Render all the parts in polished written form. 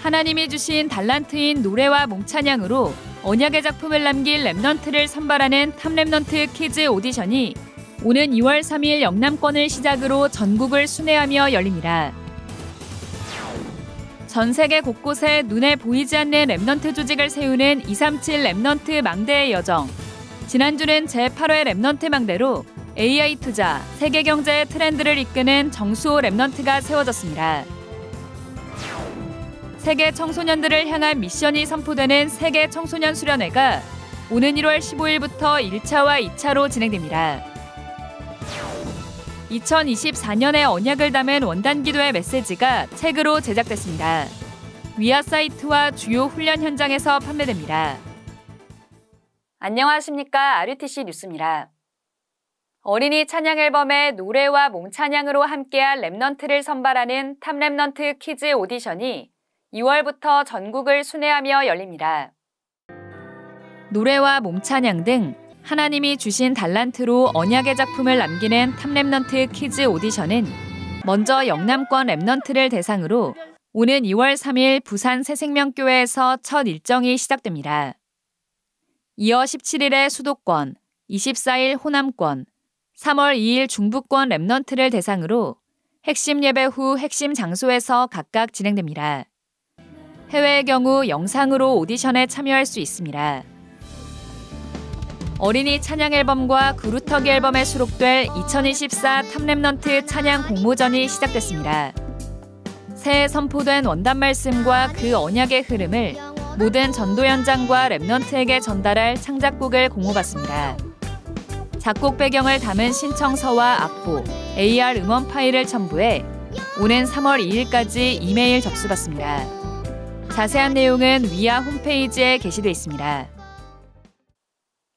하나님이 주신 달란트인 노래와 몽찬양으로 언약의 작품을 남길 랩넌트를 선발하는 탑랩넌트 키즈 오디션이 오는 2월 3일 영남권을 시작으로 전국을 순회하며 열립니다. 전 세계 곳곳에 눈에 보이지 않는 랩넌트 조직을 세우는 237 랩넌트 망대의 여정. 지난주는 제8회 랩넌트 망대로 AI 투자, 세계 경제의 트렌드를 이끄는 정수호 랩넌트가 세워졌습니다. 세계 청소년들을 향한 미션이 선포되는 세계 청소년 수련회가 오는 1월 15일부터 1차와 2차로 진행됩니다. 2024년의 언약을 담은 원단 기도의 메시지가 책으로 제작됐습니다. 위아 사이트와 주요 훈련 현장에서 판매됩니다. 안녕하십니까. RUTC 뉴스입니다. 어린이 찬양 앨범의 노래와 몽찬양으로 함께할 랩넌트를 선발하는 탑랩넌트 키즈 오디션이 2월부터 전국을 순회하며 열립니다. 노래와 몽찬양 등 하나님이 주신 달란트로 언약의 작품을 남기는 탑랩넌트 키즈 오디션은 먼저 영남권 랩넌트를 대상으로 오는 2월 3일 부산 새생명교회에서 첫 일정이 시작됩니다. 이어 17일에 수도권, 24일 호남권, 3월 2일 중부권 랩넌트를 대상으로 핵심 예배 후 핵심 장소에서 각각 진행됩니다. 해외의 경우 영상으로 오디션에 참여할 수 있습니다. 어린이 찬양 앨범과 그루터기 앨범에 수록될 2024 탑랩넌트 찬양 공모전이 시작됐습니다. 새해 선포된 원단 말씀과 그 언약의 흐름을 모든 전도 현장과 랩넌트에게 전달할 창작곡을 공모받습니다. 작곡 배경을 담은 신청서와 악보, AR 음원 파일을 첨부해 오는 3월 2일까지 이메일 접수받습니다. 자세한 내용은 위아 홈페이지에 게시돼 있습니다.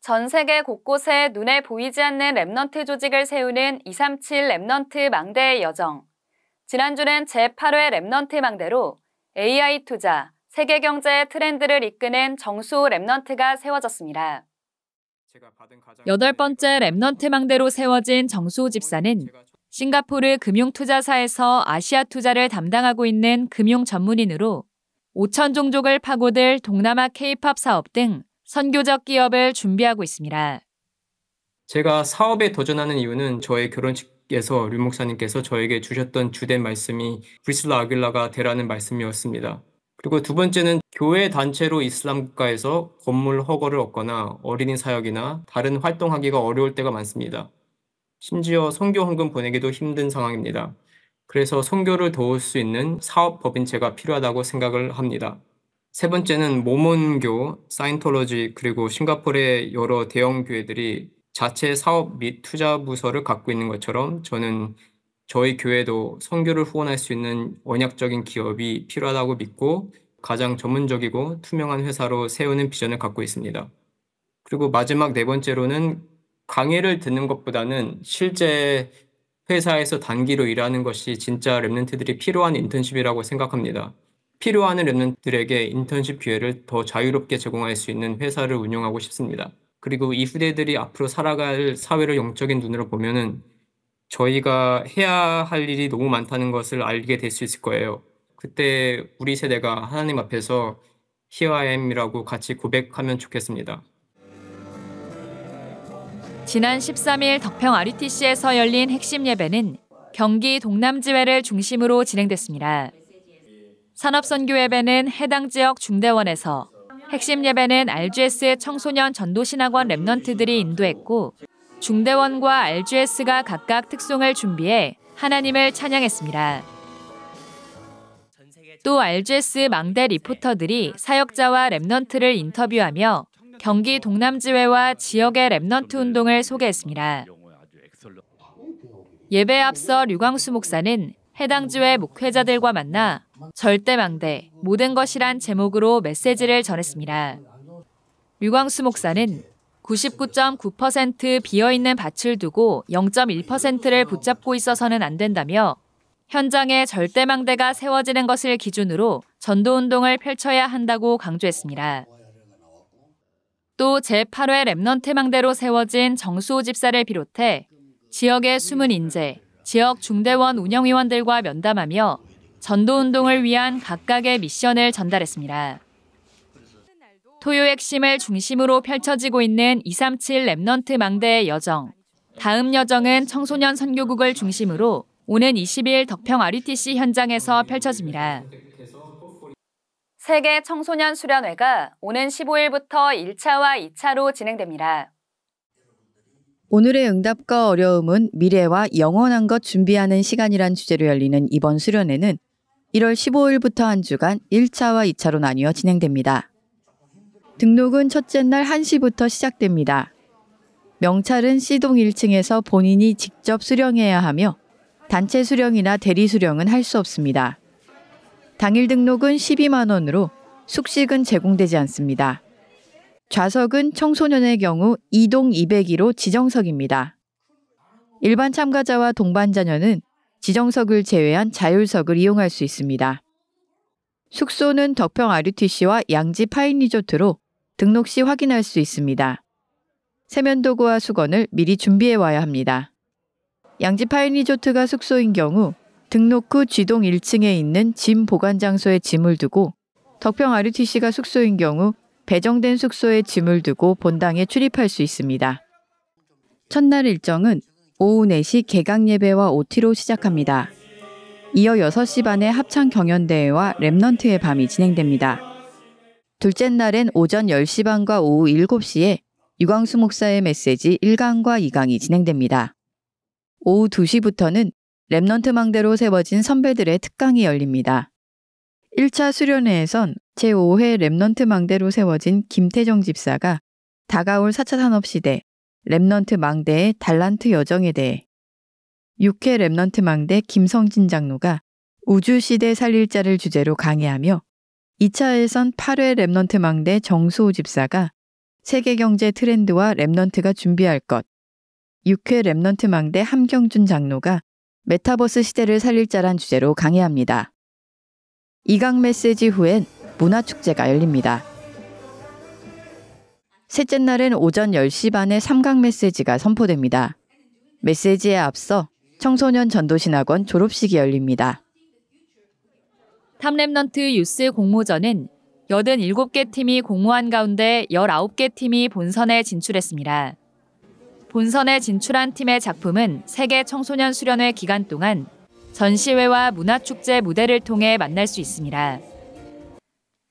전 세계 곳곳에 눈에 보이지 않는 랩넌트 조직을 세우는 237 랩넌트 망대의 여정. 지난주는 제8회 랩넌트 망대로 AI 투자, 세계 경제의 트렌드를 이끄는 정수호 랩넌트가 세워졌습니다. 8번째 랩넌트 망대로 세워진 정수호 집사는 싱가포르 금융투자사에서 아시아 투자를 담당하고 있는 금융 전문인으로 5천 종족을 파고들 동남아 K-팝 사업 등 선교적 기업을 준비하고 있습니다. 제가 사업에 도전하는 이유는 저의 결혼식에서 류 목사님께서 저에게 주셨던 주된 말씀이 브리실라 아길라가 되라는 말씀이었습니다. 그리고 두 번째는 교회 단체로 이슬람 국가에서 건물 허가를 얻거나 어린이 사역이나 다른 활동하기가 어려울 때가 많습니다. 심지어 선교 헌금 보내기도 힘든 상황입니다. 그래서 선교를 도울 수 있는 사업 법인체가 필요하다고 생각을 합니다. 세 번째는 모몬교, 사이언톨로지 그리고 싱가포르의 여러 대형 교회들이 자체 사업 및 투자 부서를 갖고 있는 것처럼 저는 저희 교회도 선교를 후원할 수 있는 언약적인 기업이 필요하다고 믿고 가장 전문적이고 투명한 회사로 세우는 비전을 갖고 있습니다. 그리고 마지막 네 번째로는 강의를 듣는 것보다는 실제 회사에서 단기로 일하는 것이 진짜 랩런트들이 필요한 인턴십이라고 생각합니다. 필요한 랩런트들에게 인턴십 기회를 더 자유롭게 제공할 수 있는 회사를 운영하고 싶습니다. 그리고 이 후대들이 앞으로 살아갈 사회를 영적인 눈으로 보면은 저희가 해야 할 일이 너무 많다는 것을 알게 될 수 있을 거예요. 그때 우리 세대가 하나님 앞에서 Here I am이라고 같이 고백하면 좋겠습니다. 지난 13일 덕평 RUTC에서 열린 핵심 예배는 경기 동남지회를 중심으로 진행됐습니다. 산업선교 예배는 해당 지역 중대원에서, 핵심 예배는 RGS 청소년 전도신학원 랩넌트들이 인도했고 중대원과 RGS가 각각 특송을 준비해 하나님을 찬양했습니다. 또 RGS 망대 리포터들이 사역자와 랩넌트를 인터뷰하며 경기 동남지회와 지역의 랩넌트 운동을 소개했습니다. 예배에 앞서 류광수 목사는 해당 지회 목회자들과 만나 절대망대, 모든 것이란 제목으로 메시지를 전했습니다. 류광수 목사는 99.9% 비어있는 밭을 두고 0.1%를 붙잡고 있어서는 안 된다며 현장에 절대망대가 세워지는 것을 기준으로 전도운동을 펼쳐야 한다고 강조했습니다. 또 제8회 랩넌트 망대로 세워진 정수호 집사를 비롯해 지역의 숨은 인재, 지역 중대원 운영위원들과 면담하며 전도운동을 위한 각각의 미션을 전달했습니다. 토요 핵심을 중심으로 펼쳐지고 있는 237 랩넌트 망대의 여정. 다음 여정은 청소년 선교국을 중심으로 오는 20일 덕평 RUTC 현장에서 펼쳐집니다. 세계 청소년 수련회가 오는 15일부터 1차와 2차로 진행됩니다. 오늘의 응답과 어려움은 미래와 영원한 것 준비하는 시간이란 주제로 열리는 이번 수련회는 1월 15일부터 한 주간 1차와 2차로 나뉘어 진행됩니다. 등록은 첫째 날 1시부터 시작됩니다. 명찰은 C동 1층에서 본인이 직접 수령해야 하며 단체 수령이나 대리 수령은 할 수 없습니다. 당일 등록은 12만 원으로 숙식은 제공되지 않습니다. 좌석은 청소년의 경우 2동 202로 지정석입니다. 일반 참가자와 동반 자녀는 지정석을 제외한 자율석을 이용할 수 있습니다. 숙소는 덕평 RUTC와 양지 파인 리조트로 등록 시 확인할 수 있습니다. 세면도구와 수건을 미리 준비해 와야 합니다. 양지 파인 리조트가 숙소인 경우 등록 후 G동 1층에 있는 짐 보관 장소에 짐을 두고 덕평 RUTC가 숙소인 경우 배정된 숙소에 짐을 두고 본당에 출입할 수 있습니다. 첫날 일정은 오후 4시 개강 예배와 OT로 시작합니다. 이어 6시 반에 합창 경연대회와 랩넌트의 밤이 진행됩니다. 둘째 날엔 오전 10시 반과 오후 7시에 유광수 목사의 메시지 1강과 2강이 진행됩니다. 오후 2시부터는 랩넌트 망대로 세워진 선배들의 특강이 열립니다. 1차 수련회에선 제5회 랩넌트 망대로 세워진 김태정 집사가 다가올 4차 산업시대 랩넌트 망대의 달란트 여정에 대해, 6회 랩넌트 망대 김성진 장로가 우주시대 살릴 자를 주제로 강의하며 2차에선 8회 랩넌트 망대 정수호 집사가 세계경제 트렌드와 랩넌트가 준비할 것, 6회 랩넌트 망대 함경준 장로가 메타버스 시대를 살릴 자란 주제로 강의합니다. 2강 메시지 후엔 문화축제가 열립니다. 셋째 날엔 오전 10시 반에 3강 메시지가 선포됩니다. 메시지에 앞서 청소년 전도신학원 졸업식이 열립니다. 탑랩넌트 유스 공모전은 87개 팀이 공모한 가운데 19개 팀이 본선에 진출했습니다. 본선에 진출한 팀의 작품은 세계 청소년 수련회 기간 동안 전시회와 문화축제 무대를 통해 만날 수 있습니다.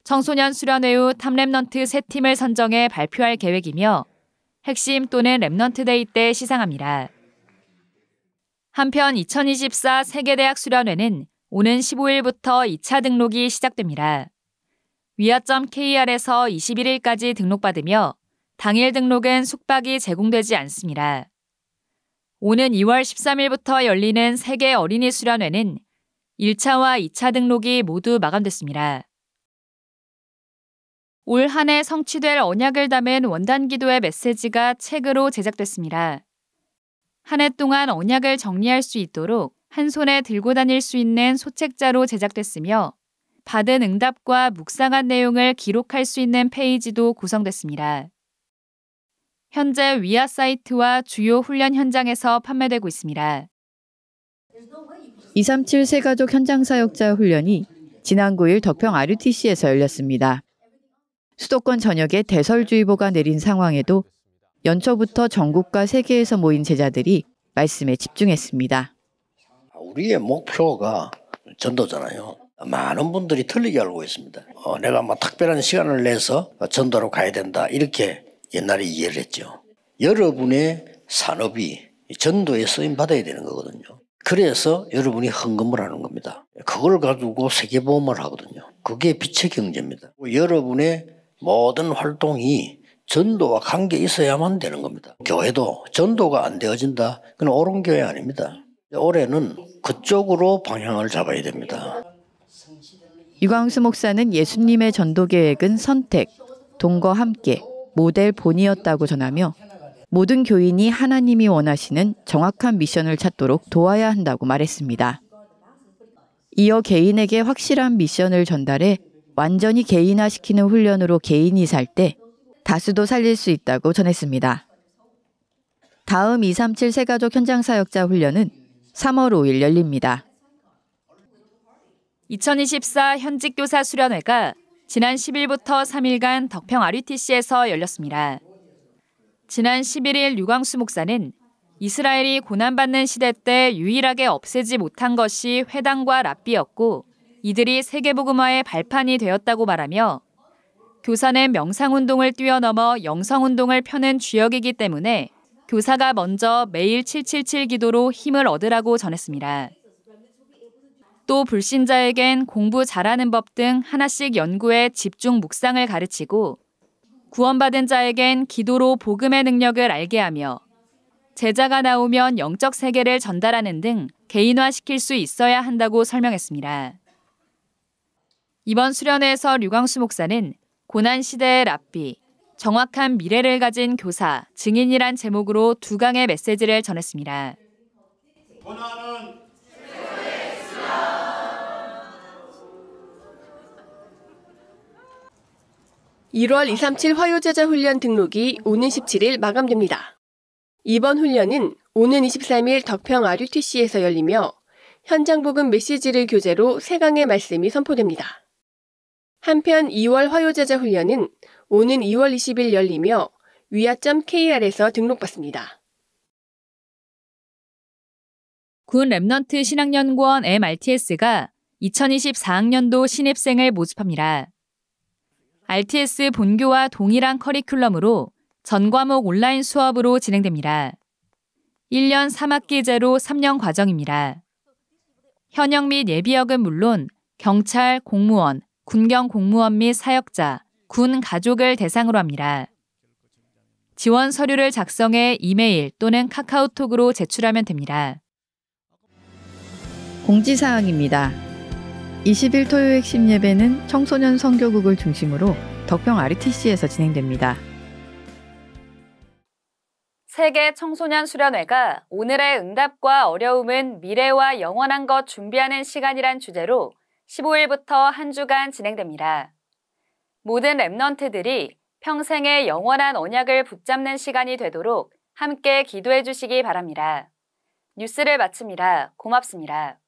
청소년 수련회 후 탑랩넌트 3팀을 선정해 발표할 계획이며 핵심 또는 랩넌트데이 때 시상합니다. 한편 2024 세계대학 수련회는 오는 15일부터 2차 등록이 시작됩니다. 위아.kr에서 21일까지 등록받으며 당일 등록은 숙박이 제공되지 않습니다. 오는 2월 13일부터 열리는 세계 어린이 수련회는 1차와 2차 등록이 모두 마감됐습니다. 올 한 해 성취될 언약을 담은 원단 기도의 메시지가 책으로 제작됐습니다. 한 해 동안 언약을 정리할 수 있도록 한 손에 들고 다닐 수 있는 소책자로 제작됐으며 받은 응답과 묵상한 내용을 기록할 수 있는 페이지도 구성됐습니다. 현재 위아 사이트와 주요 훈련 현장에서 판매되고 있습니다. 237 새가족 현장사역자 훈련이 지난 9일 덕평 RUTC에서 열렸습니다. 수도권 전역에 대설주의보가 내린 상황에도 연초부터 전국과 세계에서 모인 제자들이 말씀에 집중했습니다. 우리의 목표가 전도잖아요. 많은 분들이 틀리게 알고 있습니다. 내가 특별한 시간을 내서 전도로 가야 된다, 이렇게 옛날에 이해를 했죠. 여러분의 산업이 전도에 쓰임 받아야 되는 거거든요. 그래서 여러분이 헌금을 하는 겁니다. 그걸 가지고 세계보험을 하거든요. 그게 빛의 경제입니다. 여러분의 모든 활동이 전도와 관계 있어야만 되는 겁니다. 교회도 전도가 안 되어진다, 그건 옳은 교회 아닙니다. 올해는 그쪽으로 방향을 잡아야 됩니다. 유광수 목사는 예수님의 전도 계획은 선택, 동거 함께, 모델 본이었다고 전하며 모든 교인이 하나님이 원하시는 정확한 미션을 찾도록 도와야 한다고 말했습니다. 이어 개인에게 확실한 미션을 전달해 완전히 개인화시키는 훈련으로 개인이 살 때 다수도 살릴 수 있다고 전했습니다. 다음 237 새가족 현장사역자 훈련은 3월 5일 열립니다. 2024 현직교사 수련회가 지난 10일부터 3일간 덕평 RUTC에서 열렸습니다. 지난 11일 류광수 목사는 이스라엘이 고난받는 시대 때 유일하게 없애지 못한 것이 회당과 랍비였고 이들이 세계복음화의 발판이 되었다고 말하며 교사는 명상운동을 뛰어넘어 영성운동을 펴는 주역이기 때문에 교사가 먼저 매일 777 기도로 힘을 얻으라고 전했습니다. 또 불신자에겐 공부 잘하는 법 등 하나씩 연구해 집중 묵상을 가르치고 구원받은 자에겐 기도로 복음의 능력을 알게 하며 제자가 나오면 영적 세계를 전달하는 등 개인화시킬 수 있어야 한다고 설명했습니다. 이번 수련회에서 류광수 목사는 고난시대의 랍비, 정확한 미래를 가진 교사, 증인이란 제목으로 2강의 메시지를 전했습니다. 고난은 1월 237 화요제자 훈련 등록이 오는 17일 마감됩니다. 이번 훈련은 오는 23일 덕평 RUTC에서 열리며 현장 복음 메시지를 교재로 3강의 말씀이 선포됩니다. 한편 2월 화요제자 훈련은 오는 2월 20일 열리며 위아.kr에서 등록받습니다. 군 랩넌트 신학연구원 MRTS가 2024학년도 신입생을 모집합니다. RTS 본교와 동일한 커리큘럼으로 전 과목 온라인 수업으로 진행됩니다. 1년 3학기제로 3년 과정입니다. 현역 및 예비역은 물론 경찰, 공무원, 군경 공무원 및 사역자, 군 가족을 대상으로 합니다. 지원 서류를 작성해 이메일 또는 카카오톡으로 제출하면 됩니다. 공지사항입니다. 20일 토요 핵심 예배는 청소년 선교국을 중심으로 덕평 RUTC에서 진행됩니다. 세계 청소년 수련회가 오늘의 응답과 어려움은 미래와 영원한 것 준비하는 시간이란 주제로 15일부터 한 주간 진행됩니다. 모든 랩넌트들이 평생의 영원한 언약을 붙잡는 시간이 되도록 함께 기도해 주시기 바랍니다. 뉴스를 마칩니다. 고맙습니다.